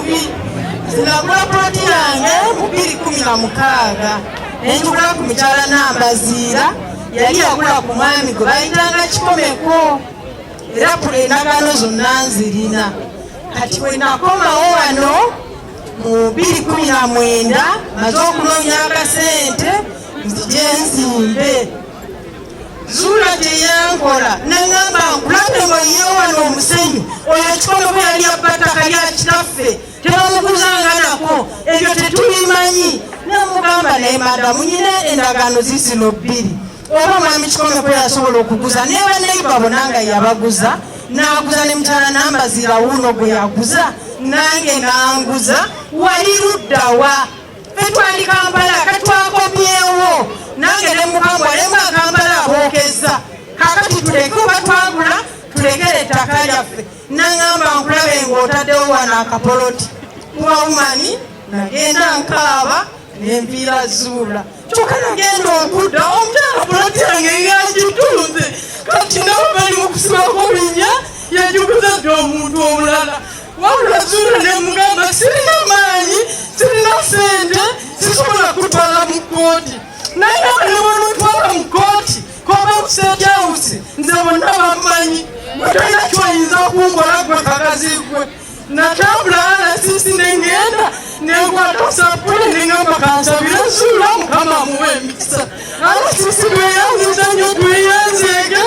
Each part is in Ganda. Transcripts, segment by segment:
bubi. Zinagula ploti yange mu 2016 nenjigula ku mukyala Nambaziira yali yagula ku mwami gwe bayitanga Kikomeko era endagaano zonna nzirina. Kati bwe nakomawo wano mu 2019 maze okunoonya akasente nzije nzimbe. Zuula teyankola nangamba nkulabe mweyo wano omusenyu oyo Kikomeko yali abbataka lya kitaffe tebamuguzanga nako ebyo tetubimanyi. Namugamba naye madamu nyina endagaano zizino 2 oba mwami Kikomeko yasobola okuguza naye baneiba bonna nga yabaguza naguza ne mukyala Nambaziira wuuno gwe yaguza nange nanguza. Wali luddawa ffe twali Kampala katwakomyewo nange ne mukambwa lemu Kampala abookeza kakati tuleke oba twagula tulekere ettaka lyaffe. Nangamba nkulabe ng'otaddewo wano akapoloti wawumani nagenda nkaaba nempiira Zuula kyokka nagenda okudda omukyala poloti yange yagitunze kati nabo bali mu kusibako binnya yagiguza dde omuntu omulala. Wabula Zuula nemugamba sirina maanyi sirina sente sisobola kutwala mu kkooti naye nawe nebonotwala mu kkooti koba mu State House nze bonna bammanyi bwetalina kyoyinza okungola gwe kakazi gwe. Natambula alasisi nengenda nenkwata sapule nengamba kansabire Zuula Mukama muwe emikisa. Alasisi lweyanziza nnyo tweyanzeege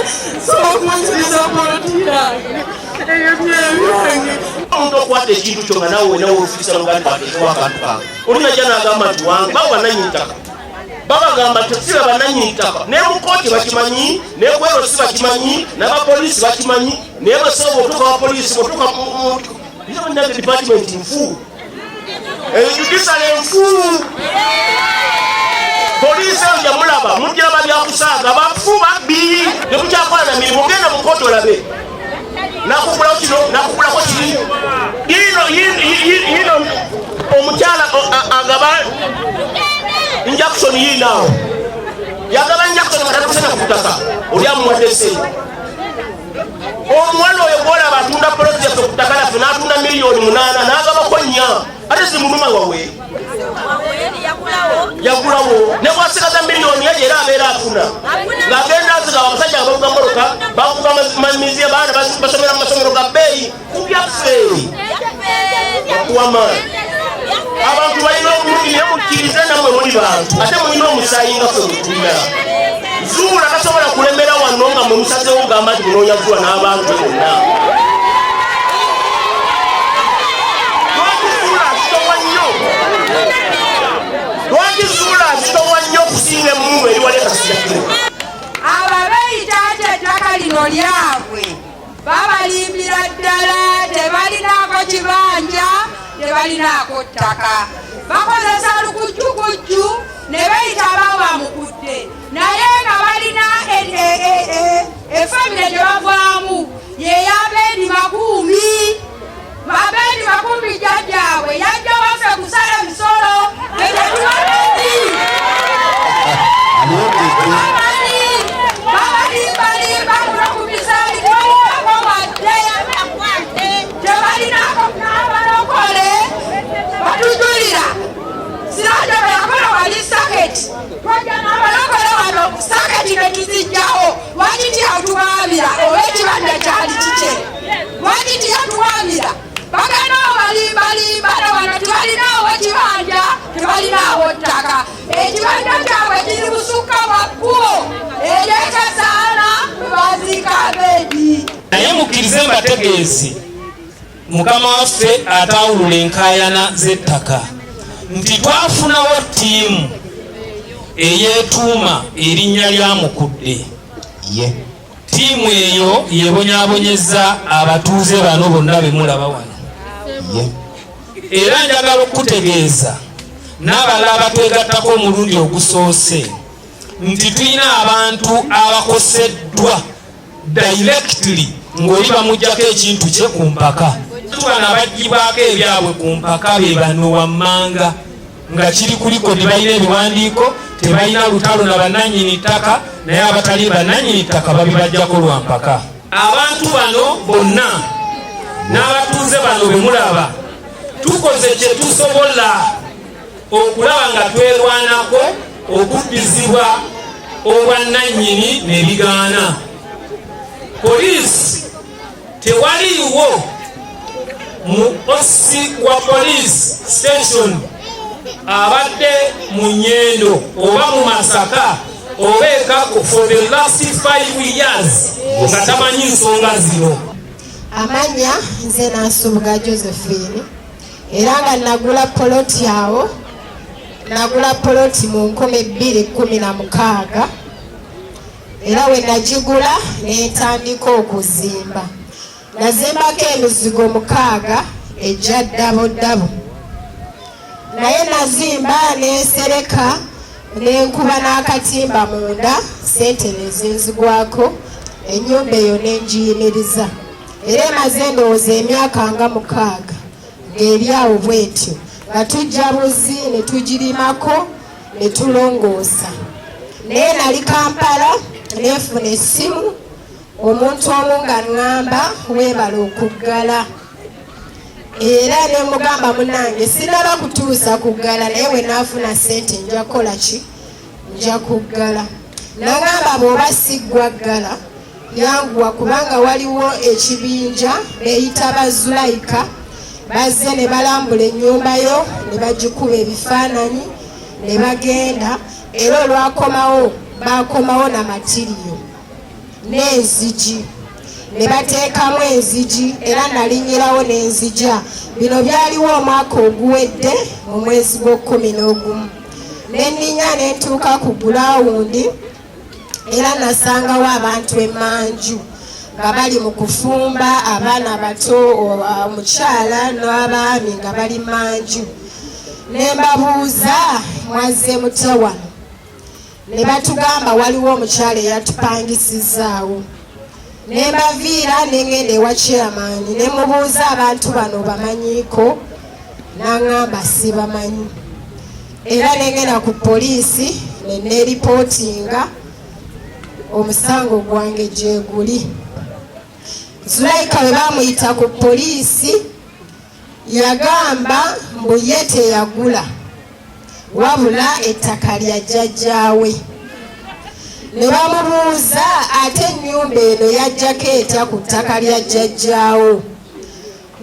sokunziriza poloti yange ebyo byebyange. Omuntu okwata ekintu kyo nga nawe wenawe olufikisa luganda wateekewo akantu kange olunajja n'agamba nti wange babo bannannyini ttaka babagamba nti siba bannannyini ttaka naye mu kkooti bakimanyi n'egwero si bakimanyi n'abapoliisi bakimanyi naye basobola otuuka abapoliisi botuuka nage department nfu judicial nfu poliisi eyo gyamulaba mujjaba byakusaaga bafu babbi tekukyakola na mirimu genda mu kkooti olabe nakugulako kino nakugulako kiri yino omukyala agaba injection yinaawo yagaba injection matatukusena kutaka oli amuwadde sente. Omuwala oyo gwolaba atunda project okutaka laffe n'atunda $8,000,000 n'agabako 4 ate si muluma wawe yagulawo ne bwasigaza $1,000,000 ye era abeera afuna ng'agenda aziga abasajja abavuga mmotoka bakuba mamizi abaana basomera mu masomero ga bbeeyi ku byaffe bakuwamaani. Abantu balina obulungi naye mukkirize nammwe muli bantu ate mulina omusaayi nga ffe mutunda. Zuula tasobola kulemera wano nga mwe musazeewo gamba nti munoonya Zuula n'abantu bonna. Lwaki Zuula azitowa nnyo okusinga emmungu eri wali ekasija kino? Ababeeyita ate ettaka lino lyabwe babalimbira ddala tebalinaako kibanja tebalinaako ttaka bakozesa lukujjukujju ne beeyita abawamukudde naye nga balina efamire gye bavaamu yeyabeeni makumi babeeni makumi jjajjaabwe yajja waffe kusala emisolo etetubabeeni babalimbalimba kunokumisaali tebalinako wadde tebalinako n'abalokole batujulira sirajobe yakola wali saketi twajja n'abalokole wano saketi netuzijjawo wakiti atuwaabira oba ekibanja kyali kike wakiti yatuwaabira bagenda balimbalimba wano tebalinaawo ekibanja tebalinaawo ttaka ekibanja kyabwe kiri busukka bwa kkubo eryekasaana bebaziika abeedi. Naye mukkirize mbategeezi Mukama waffe atawulula enkaayana z'ettaka nti twafunawo ttiimu eyeetuuma erinnya lya Mukudde. Ttiimu eyo yebonyaabonyezza abatuuze bano bonna be mulaba wano. Era njagala okutegeeza n'abalala abatwegattako omulundi ogusoose nti tulina abantu abakoseddwa directly ng'oli bamuggyako ekintu kye ku mpaka. Tubana baggyibwako ebyabwe ku mpaka be bano wammanga nga kiri kuliko tebalina ebiwandiiko tebalina lutalo na bannannyini ttaka naye abatali bannannyini ttaka babibajjako lwa mpaka. Abantu bano bonna n'abatuuze bano be mulaba tukoze ffe kye tusobola okulaba nga twerwanako okuddizibwa obwannannyini ne bigaana. Poliisi tewaliiwo mu osi wa police station abadde mu Nyendo oba mu Masaka oba e Kako for the last 5 years nga tamanyi nsonga zino. Amanya nze Nansubuga Josephine era nga nagula poloti awo, nagula poloti mu 2016 era we nagigula netandika okuzimba. Nazimbako emizigo 6 ejja ddabodabo, naye nazimba nesereka nenkuba n'akatimba munda sente nezenzigwako, ennyumba eyo nenjiyimiriza era emaze endowooza emyaka nga 6 ng'eri awo bwetyo nga tujja buzi ne tugirimako ne tulongoosa. Naye nali Kampala neefuna essimu, omuntu omu nga ŋŋamba weebala okuggala era ne mugamba munange sinaba kutuusa kuggala naye we naafuna ssente nja kukola ki, nja kuggala. Nagamba bw'oba siggwa ggala yanguwa kubanga waliwo ekibinja beyita Bazulaika bazze ne balambula ennyumba yo ne bagikuba ebifaananyi ne bagenda era olwakomawo bakomawo na matiriyo n'enzigi ne bateekamu enzigi era nalinyirawo n'enzija. Bino byaliwo omwaka oguwedde mu mwezi gw'Okuminoogumu. Nenninya nentuuka ku gulawundi era nasangawo abantu emanju nga bali mu kufumba, abaana bato, omukyala n'abaami nga bali manju. Ne mbabuuza mwazze mutya wano? Ne batugamba waliwo omukyala eyatupangisizaawo. Ne mbaviira ne ngenda ewa chairman ne mubuuza abantu bano bamanyiiko, n'aŋŋamba sibamanyi. Era ne ngenda ku poliisi ne neeripootinga omusango gwange gye guli. Zulaika bwe bamuyita ku poliisi yagamba mbu ye teyagula wabula ettaka lya jjajjaawe. Ne bamubuuza ate ennyumba eno yajjako etya ku ttaka lya jjajjaawo?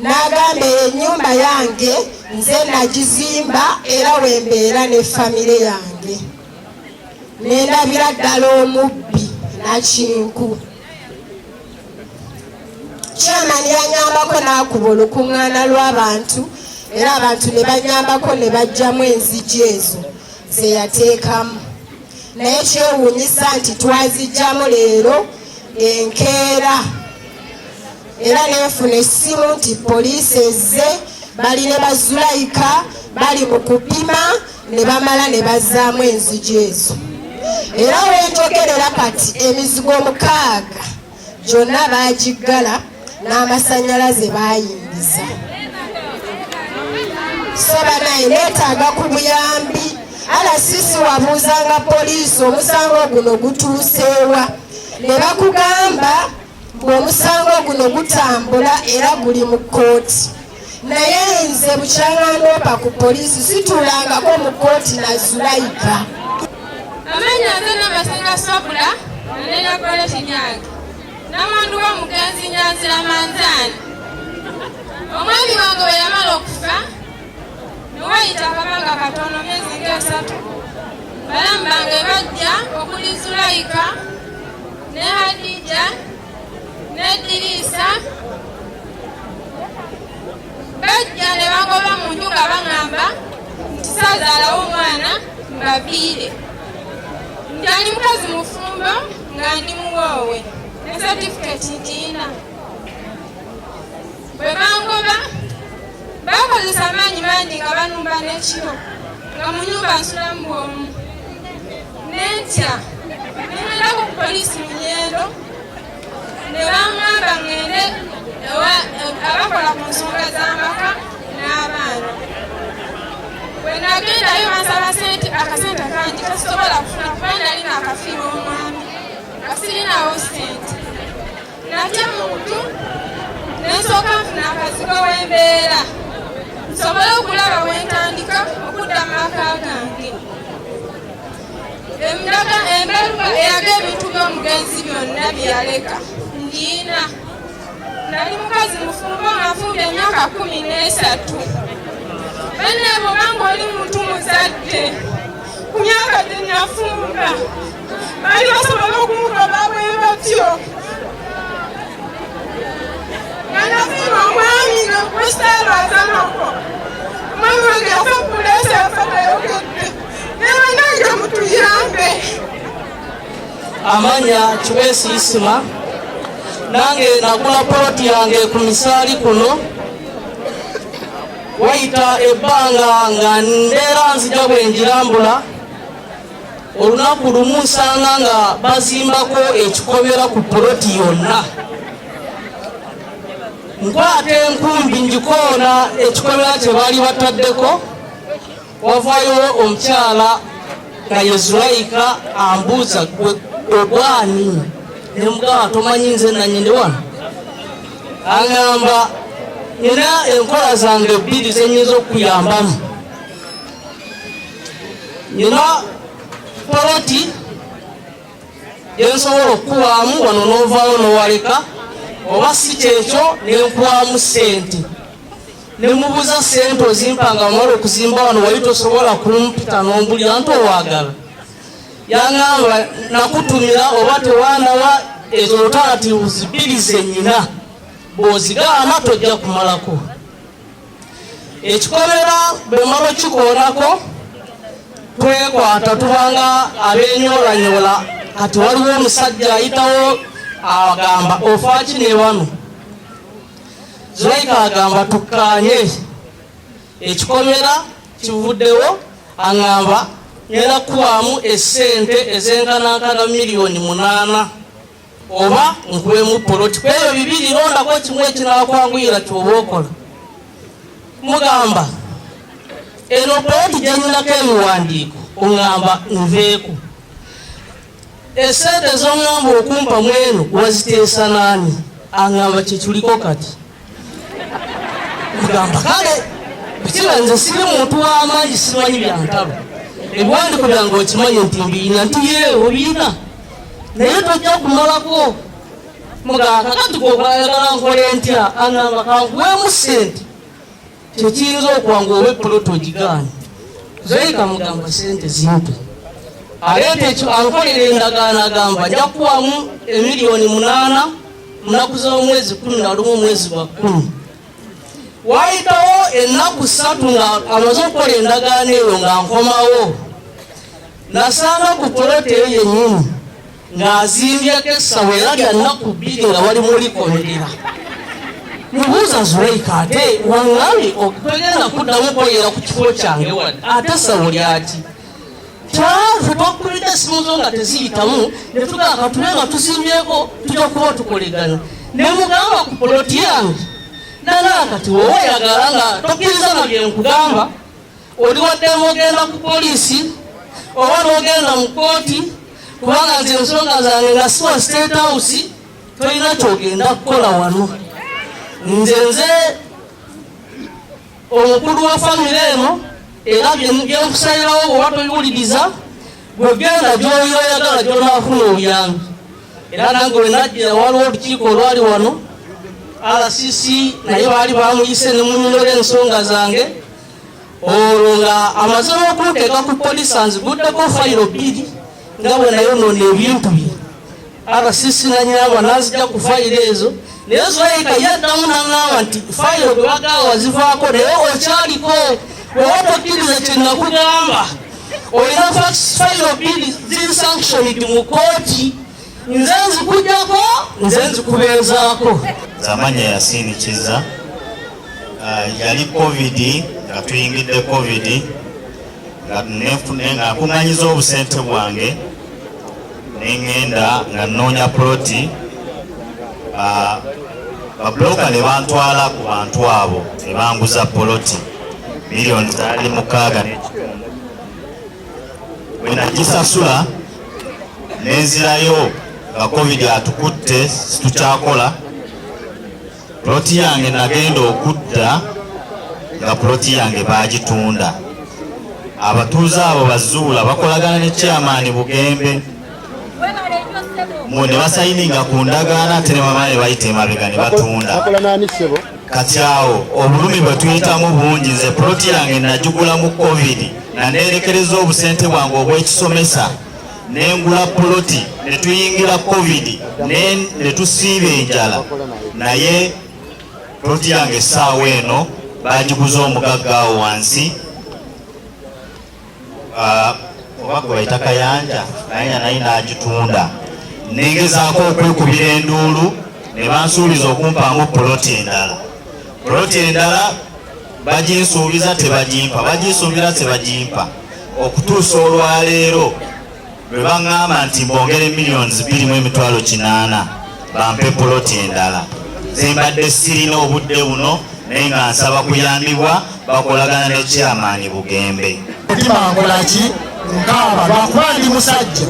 N'agamba ennyumba yange nze nagizimba era wembeera ne famire yange. Nendabira ddala omubbi Nakinku. Chairman yanyambako n'akuba olukuŋŋaana lw'abantu era abantu ne banyambako ne bajjamu enzigi ezo ze yateekamu. Naye kyewuunyisa nti twazijjamu leero enkeera era neefuna essimu nti poliisi ezze bali ne Bazulaika bali mu kupima ne bamala ne bazzaamu enzigi ezo. Era wenjogerera kati emizigo 6 gyonna baagiggala n'amasannyalaze baayingiza. So banaye neetaaga ku buyambi. Alasisi wabuuzanga poliisi omusango guno gutuuseewa ne bakugamba ng'omusango guno gutambula era guli mu kkooti. Naye nze bukyaŋŋandoopa ku poliisi situulangako mu kkooti na Zulaika. Amanya nze Namasenga Sobula Nalera Kole Kinyaga Namandu wa Mugenzi Nyanzira Manzaani. Omwami wange bwe yamala okufa newayita akabanga katono myezi nga 3 balamu bange bajja okuli Zulaika ne Hadija ne Dirisa bajja ne bangoba mu nju nga baŋŋamba nti saazaalawo omwana mbaviire. Ndi mukazi mufumbo nga ndi muwoowe ne certificate ntiina. Bwe bangoba bakozesa amaanyi mangi nga banumba n'ekiro nga mu nnyumba nsulamu bwomu. Nentya ne ŋŋendako ku poliisi mu Nyendo ne baŋŋamba ŋŋende abakola ku nsonga z'amaka n'abaana. Bwe nagendayo bansaba akasente kangi tasobola kufuna kubanga nali naakafiirwa omwami nga sirinawo sente. Natya muntu ne nsooka nfuna akazigo w'embeera nsobole okulaba wentandika okudda mu maka gange. Embaluwa eraga ebintu by'omugenzi byonna bye yaleka ndiina. Nali mukazi mufumbo ng'afumba emyaka 13. Banne bw'obanga oli muntu muzadde ku myaka gye nafumba bali basobola okumugoba bwe batyo. Nanafiirwa omwami gwesitaalwazanako omwami wange yafa puleesa yafatayogedde newe nange mutuyambe. Amanya Kibeesi Isima, nange nagula poloti yange ku Misaali kuno wayita ebbanga nga ndeera nzija bwe njirambula. Olunaku lumu nsanga nga bazimbako ekikobera ku poloti yonna. Nkwata enkumbi njikoona ekikobera kye baali bataddeko. Wavaayo omukyala nga ye Zulaika ambuuza ogwani ne mugamba tomanyi nze nanyende wano. Aŋŋamba nina enkola zange 2 ze nnyinza okuyambamu. Nina poloti gye nsobola okukuwaamu wano n'ovaayo n'owaleka, oba si kyekyo ne nkuwaamu ssente. Ne mubuuza ssente ozimpanga wamala okuzimba wano wali tosobola kumpita n'ombulira nti owaagala. Yaŋŋamba nakutumira oba tewaanawa ezo alternatives 2 ze nnyina, bw'ozigaana tojja kumalako. Ekikobera bwe mala okikoonako twekwata tubanga abeenyolanyola. Kati waliwo omusajja ayitawo agamba ofaaki ne wano. Zulaika agamba tukkaanye ekikomera kivuddewo. Aŋŋamba ngenda kuwaamu essente ezenkanankana $8,000,000 oba nkuwemu poloti. Ku ebyo 2 londako kimu ekinakwanguyira ky'oba okola. Mugamba eno poloti gye nninako emiwandiiko. Oŋŋamba nveeku. Essente z'oŋŋamba okumpa mweno waziteesa naani? Aŋŋamba kyekiliko kati. Mugamba kale bwekiba nze siri muntu w'amaanyi simanyi byantalo. Ebiwandiiko byange okimanyi nti mbiina nti ye obiina naye tojja kumalako. Mugamba kakati gwokwayagala nkole ntya? Aŋŋamba kankuweemu ssente kyekiyinza okwanga oba epoloti ogigaanye. Zulaika mugamba ssente zimpe. Aleeta ekyo ankolera endagaano agamba nja kuwamu $8,000,000 mu nnaku z'omwezi 11 mwezi gwa 10. Wayitawo ennaku 3 nga amaze okukola endagaano eyo nga nkomawo. Nasanga ku poloti eyo yennyini ng'azimbyeko essawo era lya nnaku 2 nga wali mulikomerera. Mubuuza Zulaika ate waŋŋambye togenda kuddamu kwoyera ku kifo kyange wadde ate essawo lyaki? Ffe twakulidde essimu zo nga teziyitamu ne tugaa katube nga tusimbyeko tujja kuba tukolegana. Ne mugamba ku poloti yange nana kati wowe oyagala nga tokkiriza na bye nkugamba oli waddemu ogenda ku poliisi oba n'ogenda mu kooti kubanga nze ensonga zange nga siwa State House tolina kyogenda kukola wano. Nze omukulu wa famire eno era byenkusayirawo bw'oba tobiwuliriza gwegenda gy'oyagala gy'onaafuna obuyambi. Era nange we najjira waliwo olukiiko olwali wano RCC naye baali bamuyise ne munyonyola ensonga zange. Olwo nga amaze n'okunteeka ku poliisi anziguddeko fayiro 2 nga bwe nayonoona ebintu bye. RCC nanyamba n'azijja ku fayiro ezo. Naye Zulaika yaddamu n'aŋŋamba nti fayiro gwe bagamba wazivaako naye okyaliko. Bw'oba tokkiriza kye nakugamba olina fayiro 2 ziri sanctioned mu kooti. Nze nzikugyako nze nzikubeezaako. Zamanya yasinikiza yali COVID nga tuyingidde COVID nga nkuŋŋanyiza obusente bwange neŋŋenda nga nnoonya poloti. Babulooka ne bantwala ku bantu abo ne banguza poloti miliyoni zaali 6.5. Bwe nagisasula nenzirayo nga COVID atukutte situkyakola. Poloti yange nagenda okudda nga ploti yange bagitunda. Abatuuze abo bazuula bakolagana ne chairman Bugembe ne basayininga ku ndagaano ate ne bamala ne bayita emabega ne batunda. Kati awo obulumi bwe tuyitamu bungi. Nze ploti yange nagigula mu covid na neerekereza obusente bwange obw'ekisomesa nengula ploti ne tuyingira covid ne tusiiba enjala, naye ploti yange essaawa eno bagiguza omugagga awo wansi oba gwe bayita Kayanja naye n'agitunda. Nengezaako okwekubira enduulu ne bansuubiza okumpaamu ploti endala. Ploti endala baginsuubiza tebagimpa, baginsuubira tebagimpa, okutuusa olwaleero lwe baŋŋamba nti mbongere millions 2.8 bampe ploti endala. Nze mbadde sirina obudde buno naye nga nsaba kuyambibwa bakolagana ne chairman Bugembe. Ndimangolaki nkamba lwakuba ndi musajja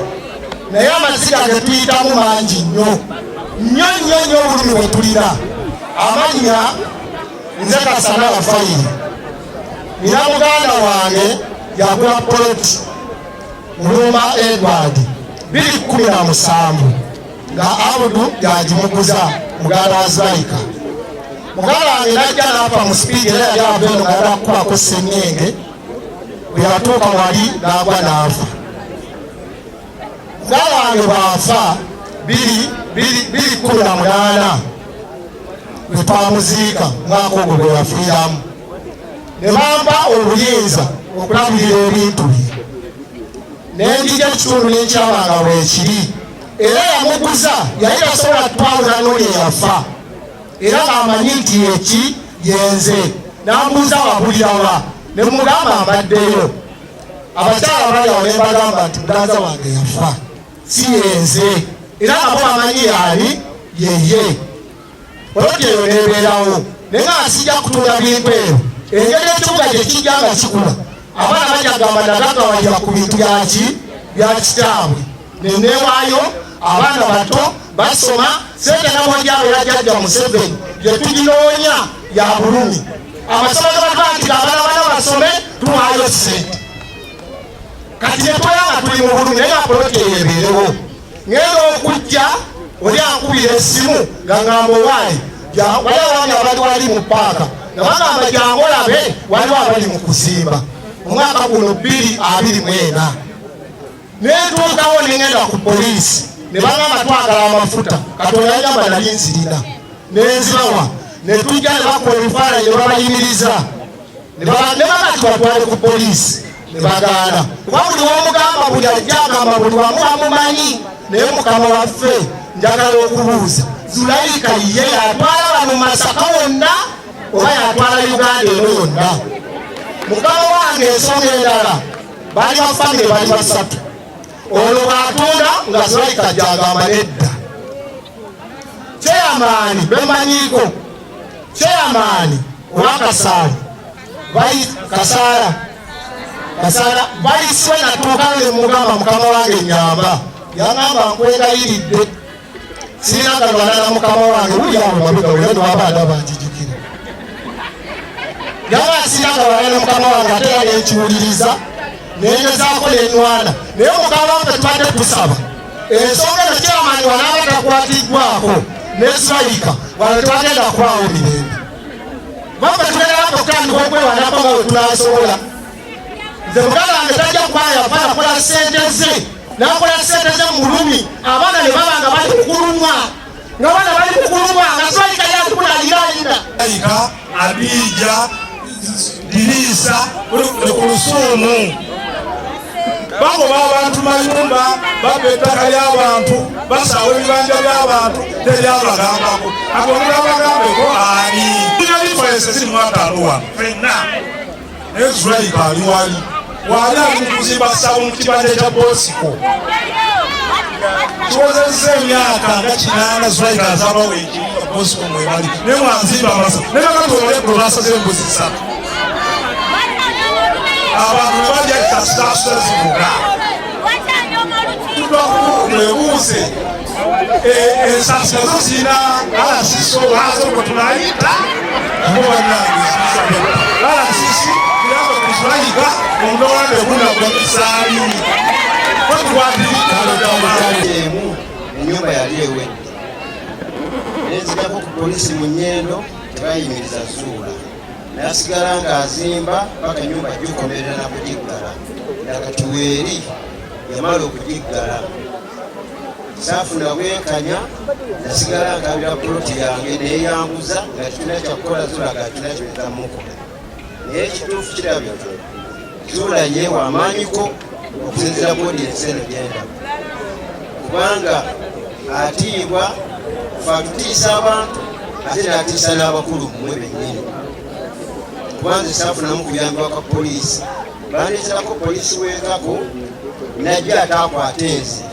naye amaziga ge tuyitamu mangi nnyo obulumi bwe tulina. Amannya nze Kasana Lafayiri, nina muganda wange yagula ploti Muluma Edward 2017 nga Abudu yagimuguza muganda wa Zulaika. Muganda wange najja n'afa mu sipiidi era yali ava eno nga yakubako sseŋŋenge, bwe yatuuka wali n'agwa n'afa. Muganda wange bw'afa 2018 bwe twamuziika mwaka ogwo gwe yafiiramu, ne bampa obuyinza okulabirira ebintu bye. N'endiga ekitundu n'ekyabanga bwekiri, era yamuguza yali tasobola twawula n'oli eyafa, era ng'amanyi nti eki yenze. N'ambuuza wabulirawa, ne mugamba mbaddeyo. Abakyala bali awo ne mbagamba nti muganza wange yafa, si yenze, era nabo bamanyi yali yeye. Ploti eyo nebeerawo naye nga sijja kutunda bintu ebyo. Engeri ekibuga gye kijja nga kikula, abaana bajja kugamba nagagawalira ku bintu bya kitaabwe. Neneewaayo abaana bato basoma, sente namwajjawo era jjajja Museveni gye tuginoonya ya bulumi. Abasomo ge batwakira abaana basome tuwaayo sente. Kati ne twalaba tuli mu bulumi naye nga ploti eyo ebeerewo. Ngenda okujja oli ankubira essimu nga ngamba owaayi waliwo abaami abali wali mu paaka nga bagamba jangu olabe waliwo abali mu kuzimba omwaka guno 2024. Nentuukawo nengenda ku poliisi ne bagamba twagala amafuta, Katonda yagamba nali nzirina nenzibawa. Ne tujja ne bakola ebifaananyi ne babayimiriza ne bagamba tubatwale ku poliisi ne bagaana. Kuba buli womugamba buli ajja agamba buli wamu amumanyi. Naye Mukama waffe njagala okubuuza, Zulaika ye yatwala bano Masaka wonna oba yatwala Uganda eno yonna? Mukama wange ensonga endala bali bafamire bali basatu. Olwo bw'atunda nga Zulaika gyagamba nedda. Chairman bemanyiiko, chairman owa Kasaala bayiswe natuuka ne mugamba Mukama wange nyamba. Yangamba nkwegayiridde sirina kalwana na Mukama wange wuyawo mabega wera niwabaana banjijukira. Yanga sirina kalwana na Mukama wange ate yali ekiwuliriza nengezaako nenwana. Naye Mukama wange tubadde tusaba ensonga eno chairman wanaaba takwatiddwako ne Zulaika wano tebagenda kwawo mirembe. Bambe tugendako okutandika okwewanako nga we tunasobola. Nze muganda wange tajja kwaya vala kola sente ze nakola sente ze mulumi. Abaana ne baba nga bali mukulumwa nga baana bali mukulumwa nga Zulaika yatukulalinalina Zulaika Abija Dirisa Kulusumu bagoba abantu mayumba baba ettaka ly'abantu basawa ebibanja by'abantu teryabagambako agongera bagambeko ani ina diferense ziri mwataaluwa fenna naye Zulaika ali wali ali mu kuzimba ssabo mu kibanja ekya Bosiko. Kiwozezza emyaka nga 8 Zulaika azabawo ekiri Bosiko mwebali naye mwanzimba amasa naye bakatoleko basazeyo embuzi 3. Abantu ne bajja ekasitasuza zivuga twebuuze ensasiro zo zirina alasiso lwazo kwe tunayita oba bannange Ala sisi tunaanza kufurahika ndio wale kuna kwa kisali. Watu wapi kale nyumba yaliyewe. Nenzija ko polisi munyendo tebayimiriza Zuula. Nasigala nga azimba paka nyumba jukomerera na kujiggala. Nakatuweri yamala okujiggala. Safu na bwenkanya nasigala nga abira ploti yange neyanguza nga tulina kyakukola Zuula nga tulina kyetamukola. Naye ekituufu kirabye Zuula yeewa amaanyiko okusinziira bodi enseno gyenda. Kubanga atiibwa kufa tutiisa abantu ate n'atiisa n'abakulu mmwe bennyini. Kubanga saafunamu kuyambibwa kwa poliisi. Bandeeterako poliisi w'enkako najja ataakwata enzi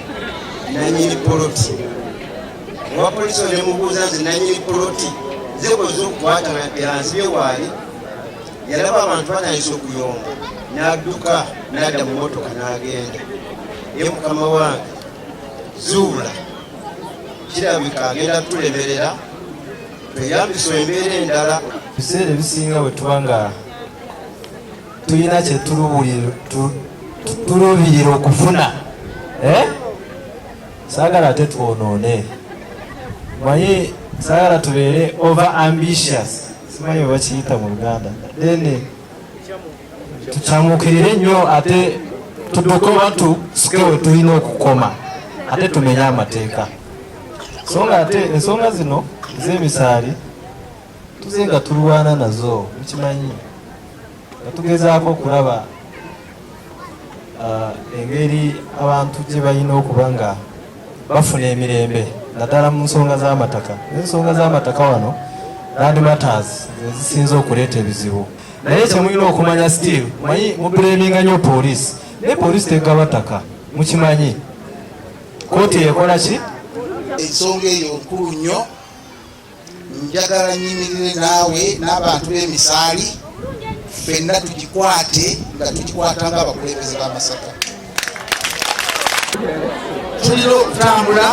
nanyini poloti. Owa poliisi oyo ne mubuuza nti nanyini poloti nze koze okukwata yanzibye waali yalaba abantu batandise okuyomba n'adduka n'adda mu motoka n'agenda. Ye mukama wange Zuula kirabika agenda tulemerera tweyambisa embeera endala. Biseera ebisinga bwe tuba nga tulina kye tuluubirira okufuna saagala ate twonoone. Manyi saagala tubeere over ambitious, simanyi oba kiyita mu Luganda, then tukyamukirire nnyo ate tudduke oba tusuke we tulina okukoma ate tumenye amateeka. Songa ate ensonga zino ez'emisaali tuze nga tulwana nazo mukimanyi nga tugezaako okulaba engeri abantu gye balina okuba nga bafuna emirembe naddala mu nsonga z'amataka. Ensonga z'amataka wano Land Matters zisinza okuleeta ebizibu, naye kyemulina okumanya still manyi mubuleminga nnyo poliisi, naye poliisi tegaba ttaka mukimanyi. Kooti ekola ki? Ensonga eyo nkulu nnyo. Njagala nyimirire naawe n'abantu b'emisaali ffenna tugikwate nga tugikwata ng'abakulembeze b'amasaka. Tulina okutambula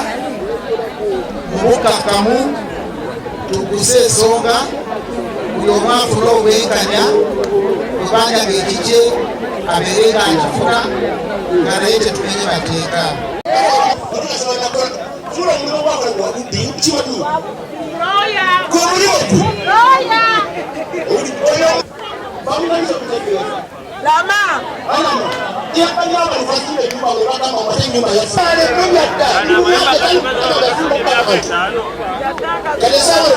mu bukkakkamu tuguse ensonga buli omu afuna obwenkanya kubanga ng'ekikye abeere ng'akifuna nga naye tetumenye mateeka. Kale sawa